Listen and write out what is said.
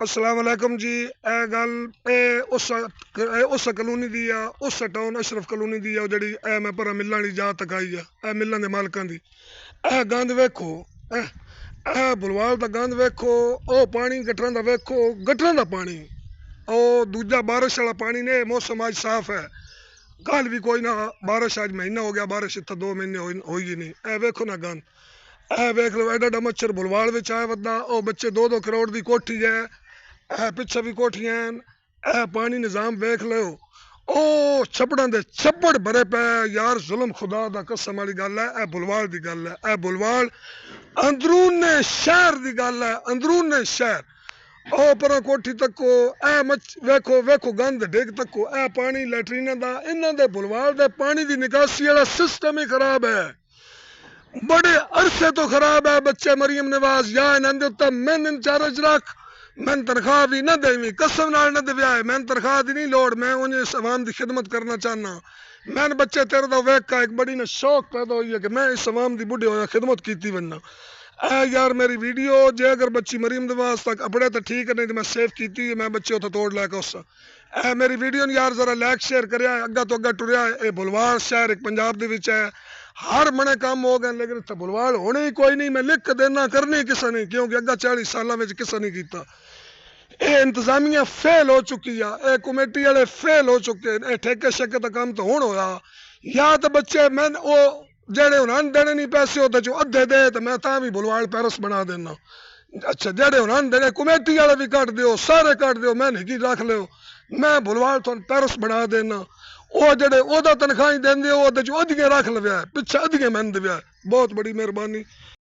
अस्सलाम वालेकुम जी। ए गल उस कलोनी दी आ, उस टाउन अशरफ कलोनी दी आ जेह्ड़ी मैं पर मिलने वाली जा तक आई आ। मिलने दे मालकां दी गंद वेखो। बुलवाल दा गंद वेखो। ओ पानी गटरां दा वेखो, गटरां दा पानी। ओ दूजा बारिश वाला पानी ने। मौसम अज साफ है। कल भी कोई ना बारिश, अज महीना हो गया बारिश, इतना 2 महीने होई ही नहीं। वेखो ना गंद। वेख लो एडा एडा मच्छर बुलवाल विच आया वदा। ओ बच्चे 2-2 करोड़ दी कोठी है। पिछे भी कोठियां हैं। पानी निजाम वेख लो। ओ छप्पड़ां दे छप्पड़ भरे पे यार। जुल्म खुदा दा कसम वाली गल है। बुलवाल दी गल है। बुलवाल अंदरूने शहर दी गल है। अंदरूने शहर। ओ पर कोठी तको वेखो वेखो गंद डिग तको। पानी लैटरीना दा इन्हां दे बुलवाल दे पानी दी निकासी वाला सिस्टम ही खराब है। बड़े अरसे तो खराब है। बच्चे मरियम नवाज या इन्होंने उत्ता मैन इंचार्ज रख। मैं तनख्वाह भी ना देवी, कसम नाल ना दिव्या है। मैं तनख्वाह दी नहीं लोड़, मैं उन्हें इस अवाम की खिदमत करना चाहना। मैंने बच्चे तेरे दा वेख का एक बड़ी ना शौक पैदा हुई है कि मैं इस अवाम की बुढ़े होया खिदमत की बनना। यार मेरी वीडियो जे अगर बच्ची मरीम नवाज तक अपने तो ठीक है, नहीं तो मैं सेव की, मैं बच्चे उत्थे तोड़ लैके उस मेरी वीडियो यार जरा लाइक शेयर करें। अग्गा तो अग्गा टुरिया। ये बुलवाल शहर एक पंजाब दे विच है। हर मने काम हो गए, लेकिन इतना बुलवाल होने ही कोई नहीं। मैं लिख के देना करनी किसी ने, क्योंकि अग्गा 40 सालों में किसी ने किया। ये इंतजामिया फेल हो चुकी है। ये कमेटी वाले फेल हो चुके। ये ठेके शेके का काम तो हुण होया। या तो बच्चे मैं वो जेड़े उन्होंने देने नहीं पैसे होते जो अद्धे दे, तो मैं ता भी बुलवाल पैरस बना देना। अच्छा जेड़े उन्होंने देने कमेटी वाले भी कट दो, सारे कट दो, मैं नहीं रख लो। मैं बुलवाल थोड़ा पैरस बना देना। वो जेड़े ओदा तनख्वाही देंदे ओ ओदे चो अद्धियां रख लव्या, पिछे अद्धियां मैनूं दिव्या। बहुत बड़ी मेहरबानी।